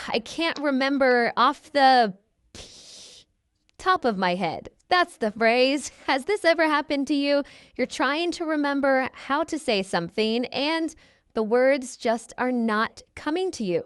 I can't remember off the top of my head. That's the phrase. Has this ever happened to you? You're trying to remember how to say something and the words just are not coming to you.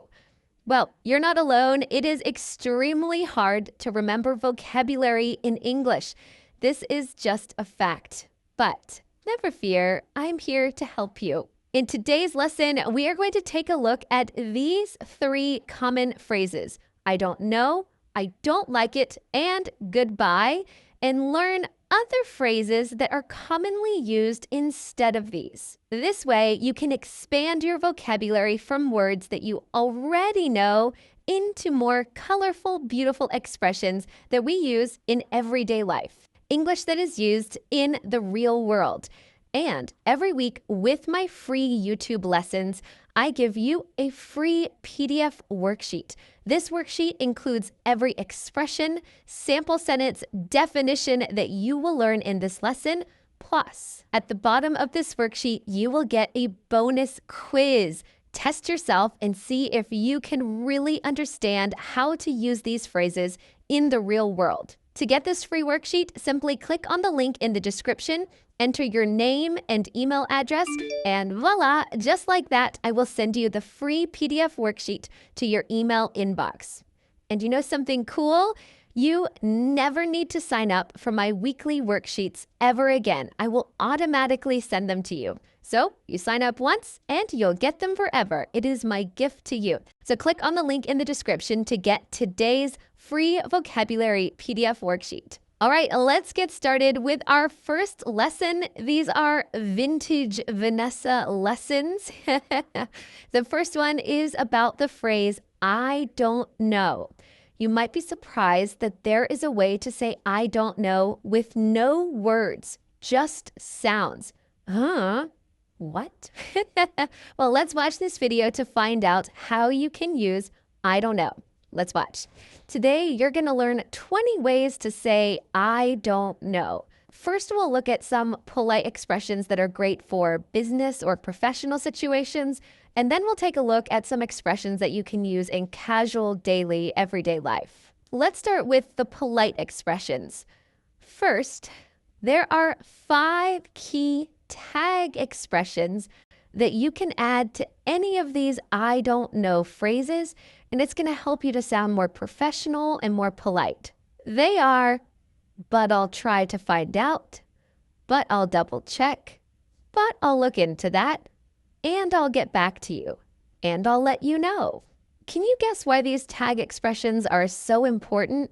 Well, you're not alone. It is extremely hard to remember vocabulary in English. This is just a fact. But never fear, I'm here to help you. In today's lesson, we are going to take a look at these 3 common phrases. I don't know, I don't like it, and goodbye, and learn other phrases that are commonly used instead of these. This way, you can expand your vocabulary from words that you already know into more colorful, beautiful expressions that we use in everyday life. English that is used in the real world. And every week with my free YouTube lessons, I give you a free PDF worksheet. This worksheet includes every expression, sample sentence, definition that you will learn in this lesson. Plus, at the bottom of this worksheet, you will get a bonus quiz. Test yourself and see if you can really understand how to use these phrases in the real world. To get this free worksheet, simply click on the link in the description, enter your name and email address, and voila, just like that, I will send you the free PDF worksheet to your email inbox. And you know something cool? You never need to sign up for my weekly worksheets ever again. I will automatically send them to you. So you sign up once and you'll get them forever. It is my gift to you. So click on the link in the description to get today's free vocabulary PDF worksheet. All right, let's get started with our first lesson. These are vintage Vanessa lessons. The first one is about the phrase, I don't know. You might be surprised that there is a way to say I don't know with no words, just sounds. Huh? What? Well, let's watch this video to find out how you can use I don't know. Let's watch. Today, you're going to learn 20 ways to say I don't know. First, we'll look at some polite expressions that are great for business or professional situations, and then we'll take a look at some expressions that you can use in casual, daily, everyday life. Let's start with the polite expressions. First, there are 5 key tag expressions that you can add to any of these I don't know phrases, and it's going to help you to sound more professional and more polite. They are, but I'll try to find out, but I'll double check, but I'll look into that, and I'll get back to you, and I'll let you know. Can you guess why these tag expressions are so important?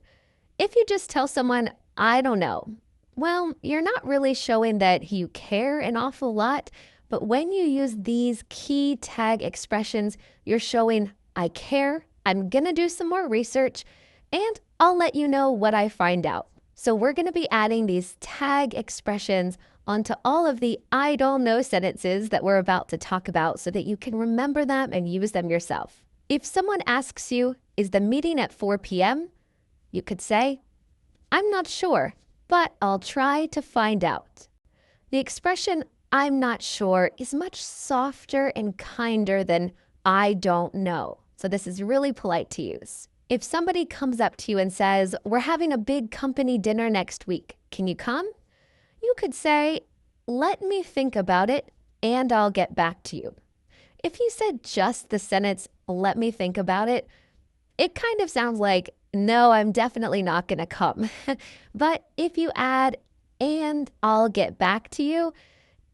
If you just tell someone, I don't know, well, you're not really showing that you care an awful lot, but when you use these key tag expressions, you're showing I care, I'm gonna do some more research, and I'll let you know what I find out. So we're gonna be adding these tag expressions onto all of the I don't know sentences that we're about to talk about so that you can remember them and use them yourself. If someone asks you, is the meeting at 4 p.m.? You could say, I'm not sure, but I'll try to find out. The expression I'm not sure is much softer and kinder than I don't know. So this is really polite to use. If somebody comes up to you and says, we're having a big company dinner next week, can you come? You could say, let me think about it and I'll get back to you. If you said just the sentence, let me think about it, it kind of sounds like, no, I'm definitely not gonna come. But if you add, and I'll get back to you,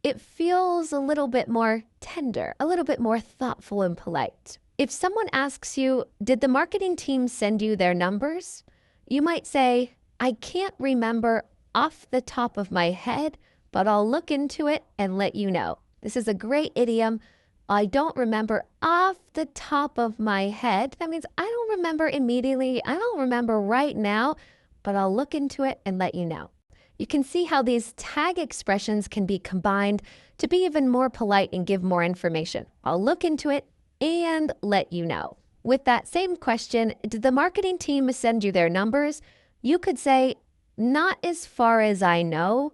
it feels a little bit more tender, a little bit more thoughtful and polite. If someone asks you, did the marketing team send you their numbers? You might say, I can't remember off the top of my head, but I'll look into it and let you know. This is a great idiom. I don't remember off the top of my head. That means I don't remember immediately. I don't remember right now, but I'll look into it and let you know. You can see how these tag expressions can be combined to be even more polite and give more information. I'll look into it and let you know. With that same question, did the marketing team send you their numbers? You could say, not as far as I know,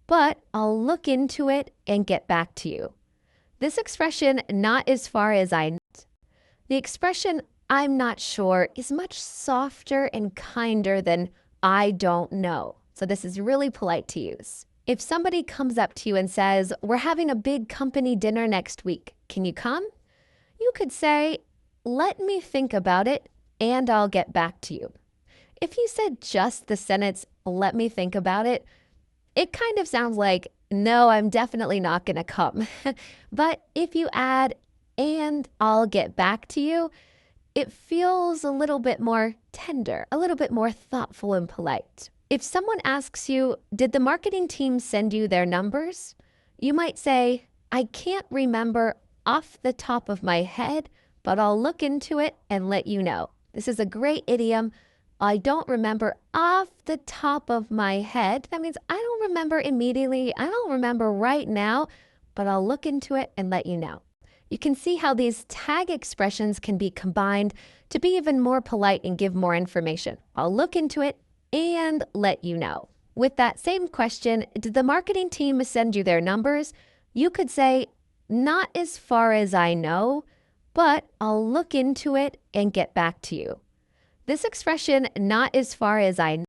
but I'll look into it and get back to you. This expression, not as far as I know, the expression, I'm not sure is much softer and kinder than I don't know. So this is really polite to use. If somebody comes up to you and says, "We're having a big company dinner next week. Can you come?" You could say, "Let me think about it and I'll get back to you." If you said just the sentence, "Let me think about it," it kind of sounds like, "No, I'm definitely not going to come." But if you add, "and I'll get back to you," it feels a little bit more tender, a little bit more thoughtful and polite. If someone asks you, "Did the marketing team send you their numbers?" You might say, "I can't remember off the top of my head, but I'll look into it and let you know." This is a great idiom. I don't remember off the top of my head. That means I don't remember immediately. I don't remember right now, but I'll look into it and let you know. You can see how these tag expressions can be combined to be even more polite and give more information. I'll look into it and let you know. With that same question, did the marketing team send you their numbers? You could say, "Not as far as I know, but I'll look into it and get back to you." This expression, "not as far as I